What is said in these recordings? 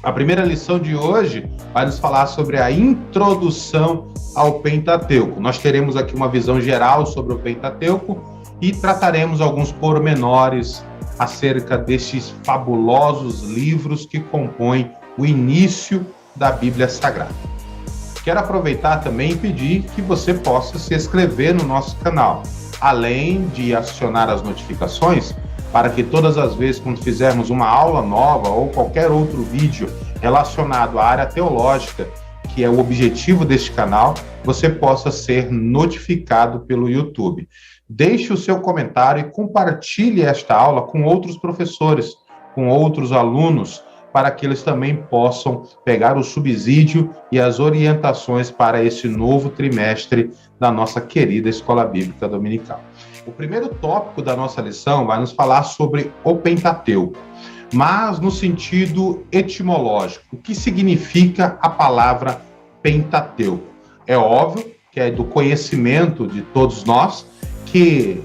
A primeira lição de hoje vai nos falar sobre a introdução ao Pentateuco. Nós teremos aqui uma visão geral sobre o Pentateuco e trataremos alguns pormenores acerca destes fabulosos livros que compõem o início da Bíblia Sagrada. Quero aproveitar também e pedir que você possa se inscrever no nosso canal, além de acionar as notificações, para que todas as vezes quando fizermos uma aula nova ou qualquer outro vídeo relacionado à área teológica, que é o objetivo deste canal, você possa ser notificado pelo YouTube. Deixe o seu comentário e compartilhe esta aula com outros professores, com outros alunos, para que eles também possam pegar o subsídio e as orientações para esse novo trimestre da nossa querida Escola Bíblica Dominical. O primeiro tópico da nossa lição vai nos falar sobre o Pentateuco, mas no sentido etimológico. O que significa a palavra Pentateuco? É óbvio que é do conhecimento de todos nós que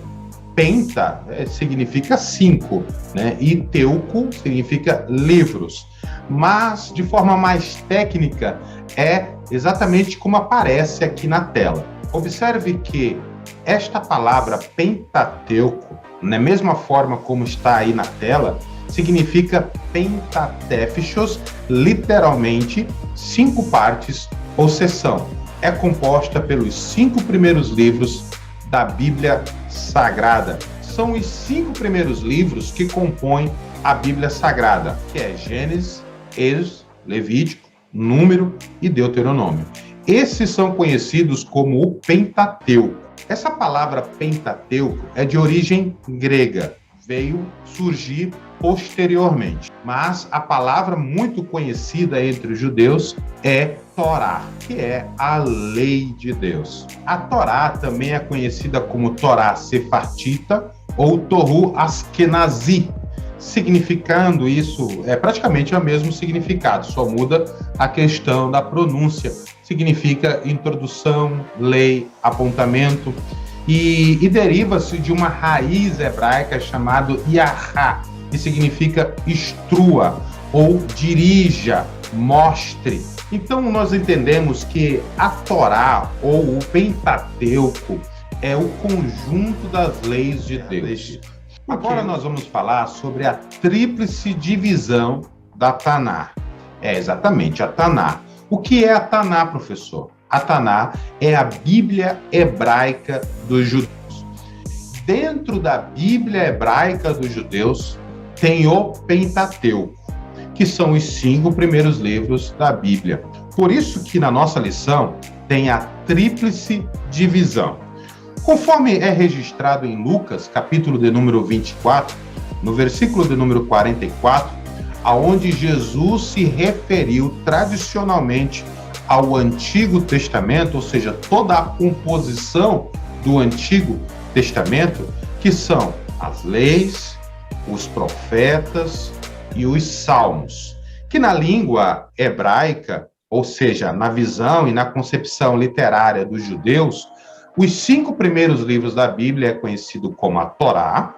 penta significa 5, né? E teuco significa livros. Mas, de forma mais técnica, é exatamente como aparece aqui na tela. Observe que esta palavra Pentateuco, na mesma forma como está aí na tela, significa pentatefixos, literalmente 5 partes ou seção. É composta pelos 5 primeiros livros da Bíblia Sagrada. São os 5 primeiros livros que compõem a Bíblia Sagrada, que é Gênesis, Êxodo, Levítico, Número e Deuteronômio. Esses são conhecidos como o Pentateuco. Essa palavra Pentateuco é de origem grega, veio surgir posteriormente. Mas a palavra muito conhecida entre os judeus é Torá, que é a lei de Deus. A Torá também é conhecida como Torá Sefartita ou Toru Askenazi, significando isso, é praticamente o mesmo significado, só muda a questão da pronúncia. Significa introdução, lei, apontamento, e deriva-se de uma raiz hebraica chamada Yahá, que significa instrua ou dirija, mostre. Então nós entendemos que a Torá ou o Pentateuco é o conjunto das leis de Deus. Agora nós vamos falar sobre a tríplice divisão da Taná. É exatamente a Taná. O que é a Taná, professor? A Taná é a Bíblia hebraica dos judeus. Dentro da Bíblia hebraica dos judeus tem o Pentateuco, que são os 5 primeiros livros da Bíblia. Por isso que na nossa lição tem a tríplice divisão. Conforme é registrado em Lucas, capítulo de número 24, no versículo de número 44, aonde Jesus se referiu tradicionalmente ao Antigo Testamento, ou seja, toda a composição do Antigo Testamento, que são as leis, os profetas e os salmos, que na língua hebraica, ou seja, na visão e na concepção literária dos judeus, os 5 primeiros livros da Bíblia é conhecido como a Torá,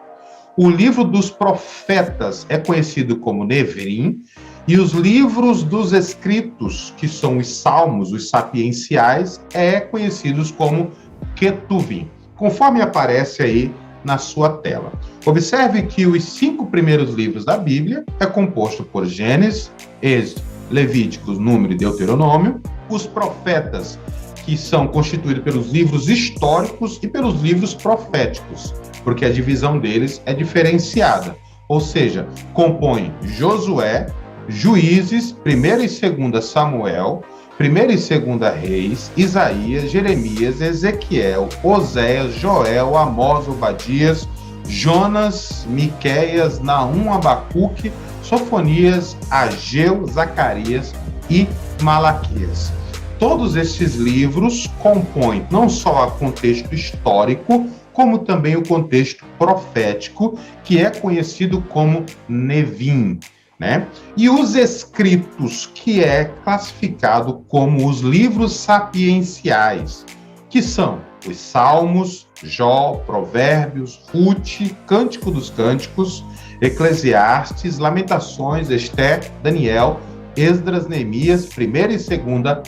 o livro dos profetas é conhecido como Nevrim, e os livros dos escritos, que são os salmos, os sapienciais, é conhecidos como Ketuvim, conforme aparece aí na sua tela. Observe que os 5 primeiros livros da Bíblia é composto por Gênesis, Êxodo, Levíticos, Número e Deuteronômio, os profetas, que são constituídos pelos livros históricos e pelos livros proféticos, porque a divisão deles é diferenciada, ou seja, compõe Josué, Juízes, 1ª e 2ª Samuel, 1ª e 2ª Reis, Isaías, Jeremias, Ezequiel, Oséias, Joel, Amós, Obadias, Jonas, Miqueias, Naum, Abacuque, Sofonias, Ageu, Zacarias e Malaquias. Todos estes livros compõem não só o contexto histórico, como também o contexto profético, que é conhecido como Nevim, né? E os escritos, que é classificado como os livros sapienciais, que são os Salmos, Jó, Provérbios, Rute, Cântico dos Cânticos, Eclesiastes, Lamentações, Esté, Daniel, Esdras, Neemias, primeira e segunda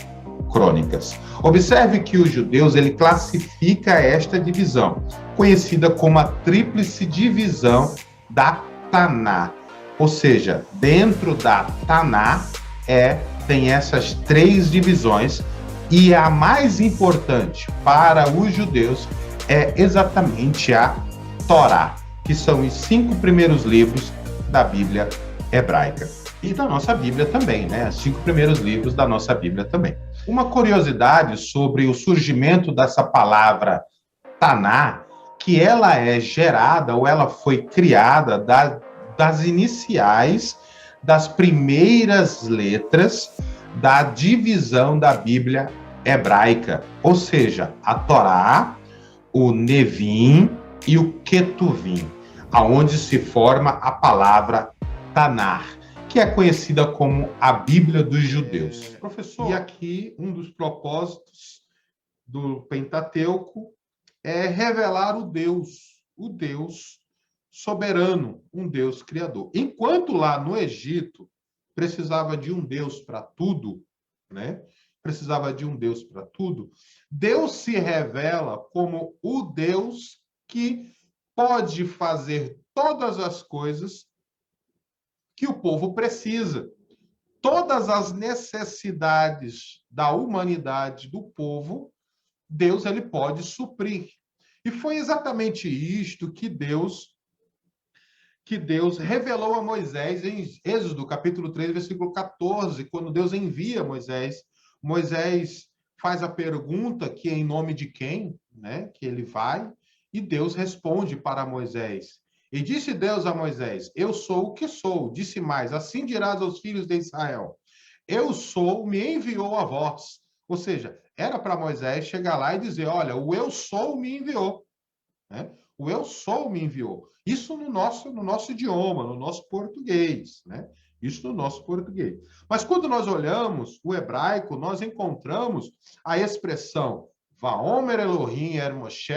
Crônicas. Observe que os judeus ele classifica esta divisão, conhecida como a tríplice divisão da Taná. Ou seja, dentro da Taná tem essas três divisões e a mais importante para os judeus é exatamente a Torá, que são os 5 primeiros livros da Bíblia hebraica. E da nossa Bíblia também, né? Os 5 primeiros livros da nossa Bíblia também. Uma curiosidade sobre o surgimento dessa palavra Taná, que ela é gerada ou ela foi criada das iniciais das primeiras letras da divisão da Bíblia hebraica, ou seja, a Torá, o Nevim e o Ketuvim, aonde se forma a palavra Tanar, que é conhecida como a Bíblia dos Judeus. Professor, e aqui um dos propósitos do Pentateuco é revelar o Deus soberano, um Deus criador. Enquanto lá no Egito precisava de um Deus para tudo, né? Precisava de um Deus para tudo. Deus se revela como o Deus que pode fazer todas as coisas que o povo precisa. Todas as necessidades da humanidade, do povo, Deus ele pode suprir. E foi exatamente isto que Deus revelou a Moisés em Êxodo, capítulo 3, versículo 14, quando Deus envia Moisés. Moisés faz a pergunta que é em nome de quem, né, que ele vai, e Deus responde para Moisés. E disse Deus a Moisés, eu sou o que sou. Disse mais, assim dirás aos filhos de Israel, eu sou, me enviou a vós. Ou seja, era para Moisés chegar lá e dizer, olha, o eu sou me enviou. Né? O eu sou me enviou. Isso no nosso idioma, no nosso português. Né? Isso no nosso português. Mas quando nós olhamos o hebraico, nós encontramos a expressão Vaomer Elohim er Moshe,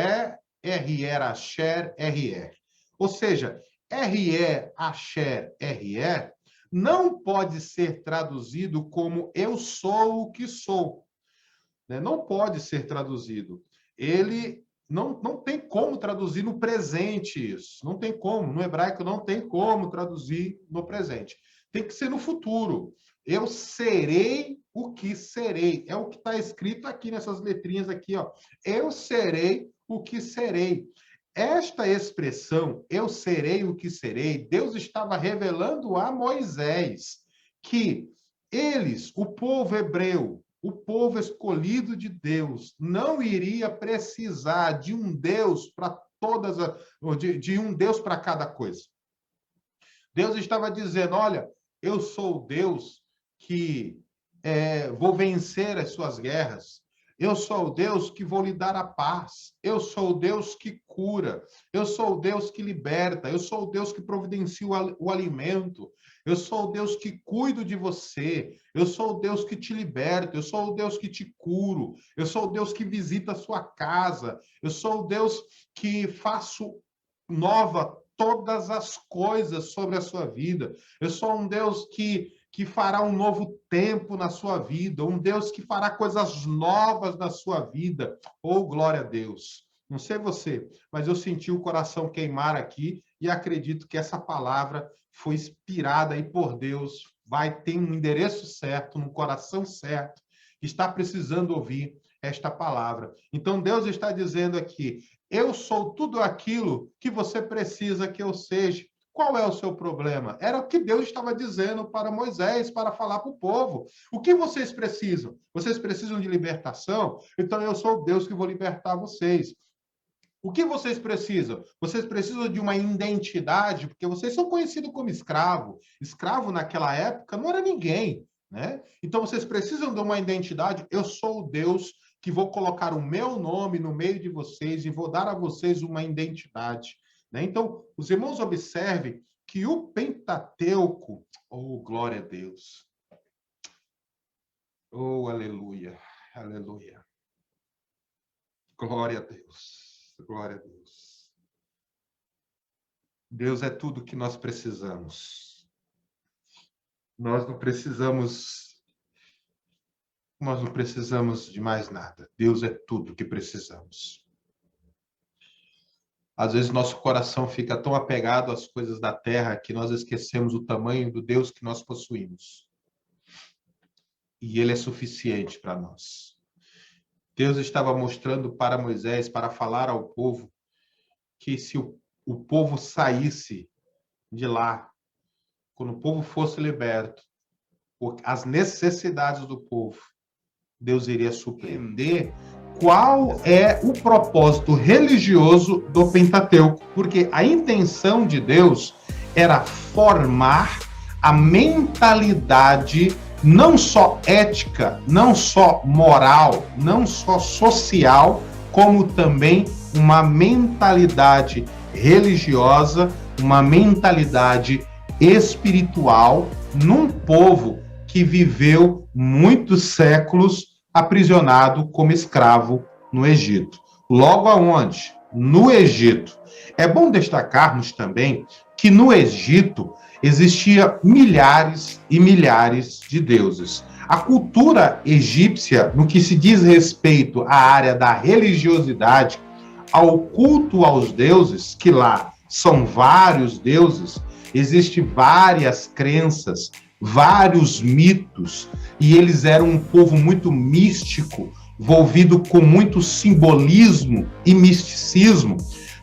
R-er Asher, R-er. Ou seja, R-er Asher, R-er não pode ser traduzido como eu sou o que sou. Né? Não pode ser traduzido. Ele não tem como traduzir no presente isso. Não tem como. No hebraico não tem como traduzir no presente. Tem que ser no futuro. Eu serei o que serei. É o que está escrito aqui nessas letrinhas aqui, ó. Eu serei o que serei. Esta expressão, eu serei o que serei, Deus estava revelando a Moisés que eles, o povo hebreu, o povo escolhido de Deus, não iria precisar de um Deus para todas, de um Deus para cada coisa. Deus estava dizendo, olha, eu sou o Deus que vou vencer as suas guerras. Eu sou o Deus que vou lhe dar a paz. Eu sou o Deus que cura. Eu sou o Deus que liberta. Eu sou o Deus que providencia o alimento. Eu sou o Deus que cuido de você. Eu sou o Deus que te liberta. Eu sou o Deus que te curo. Eu sou o Deus que visita a sua casa. Eu sou o Deus que faço nova todas as coisas sobre a sua vida. Eu sou um Deus que fará um novo tempo na sua vida, um Deus que fará coisas novas na sua vida. Oh, glória a Deus. Não sei você, mas eu senti o coração queimar aqui e acredito que essa palavra foi inspirada aí por Deus, vai ter um endereço certo, no coração certo, que está precisando ouvir esta palavra. Então Deus está dizendo aqui, eu sou tudo aquilo que você precisa que eu seja. Qual é o seu problema? Era o que Deus estava dizendo para Moisés, para falar para o povo. O que vocês precisam? Vocês precisam de libertação? Então eu sou Deus que vou libertar vocês. O que vocês precisam? Vocês precisam de uma identidade, porque vocês são conhecidos como escravo. Escravo naquela época não era ninguém, né? Então vocês precisam de uma identidade. Eu sou o Deus que vou colocar o meu nome no meio de vocês e vou dar a vocês uma identidade. Né? Então, os irmãos observem que o Pentateuco, oh, glória a Deus, oh, aleluia, aleluia, glória a Deus, glória a Deus. Deus é tudo que nós precisamos. Nós não precisamos, nós não precisamos de mais nada. Deus é tudo que precisamos. Às vezes nosso coração fica tão apegado às coisas da terra que nós esquecemos o tamanho do Deus que nós possuímos. E ele é suficiente para nós. Deus estava mostrando para Moisés, para falar ao povo, que se o povo saísse de lá, quando o povo fosse liberto, as necessidades do povo, Deus iria surpreender. Qual é o propósito religioso do Pentateuco? Porque a intenção de Deus era formar a mentalidade não só ética, não só moral, não só social, como também uma mentalidade religiosa, uma mentalidade espiritual num povo que viveu muitos séculos aprisionado como escravo no Egito. Logo aonde? No Egito. É bom destacarmos também que no Egito existia milhares e milhares de deuses. A cultura egípcia, no que se diz respeito à área da religiosidade, ao culto aos deuses, que lá são vários deuses, existem várias crenças, vários mitos, e eles eram um povo muito místico, envolvido com muito simbolismo e misticismo.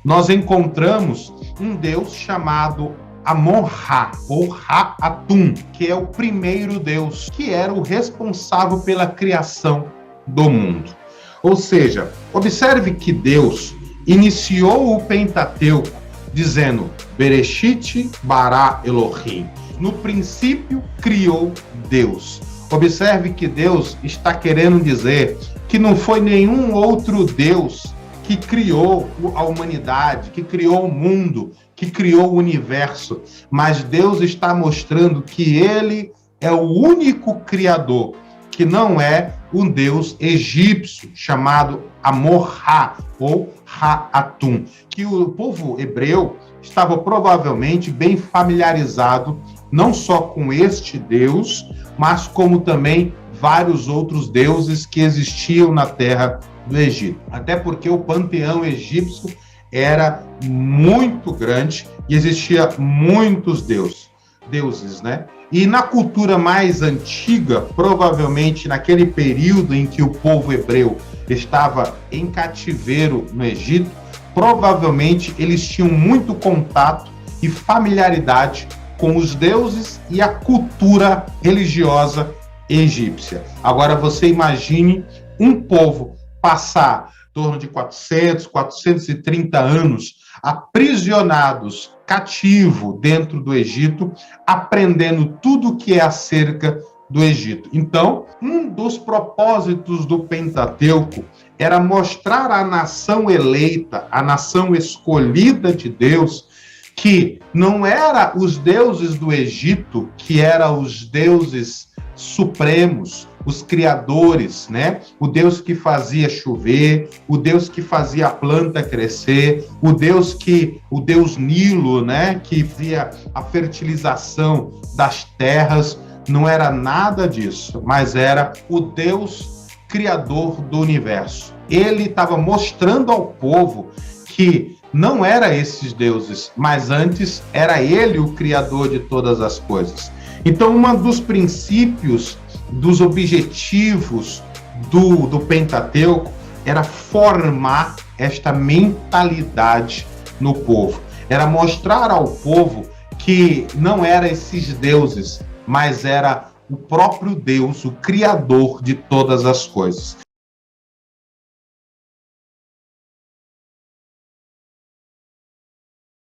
Nós encontramos um deus chamado Amon-Ra, ou Ra-Atum, que é o primeiro deus, que era o responsável pela criação do mundo. Ou seja, observe que Deus iniciou o Pentateuco dizendo Bereshit bara Elohim. No princípio, criou Deus. Observe que Deus está querendo dizer que não foi nenhum outro Deus que criou a humanidade, que criou o mundo, que criou o universo, mas Deus está mostrando que Ele é o único Criador, que não é um Deus egípcio chamado Amon-Ra ou Ra-Atum, que o povo hebreu estava provavelmente bem familiarizado não só com este Deus, mas como também vários outros deuses que existiam na terra do Egito. Até porque o panteão egípcio era muito grande e existia muitos deuses, né? E na cultura mais antiga, provavelmente naquele período em que o povo hebreu estava em cativeiro no Egito, provavelmente eles tinham muito contato e familiaridade com os deuses e a cultura religiosa egípcia. Agora você imagine um povo passar em torno de 400, 430 anos aprisionados, cativo dentro do Egito, aprendendo tudo o que é acerca do Egito. Então, um dos propósitos do Pentateuco era mostrar à nação eleita, à nação escolhida de Deus, que não era os deuses do Egito, que eram os deuses supremos, os criadores, né? O Deus que fazia chover, o Deus que fazia a planta crescer, o Deus Nilo, né? Que via a fertilização das terras. Não era nada disso, mas era o Deus criador do universo. Ele estava mostrando ao povo que não era esses deuses, mas antes era ele o criador de todas as coisas. Então, um dos princípios, dos objetivos do Pentateuco era formar esta mentalidade no povo. Era mostrar ao povo que não eram esses deuses, mas era o próprio Deus, o criador de todas as coisas.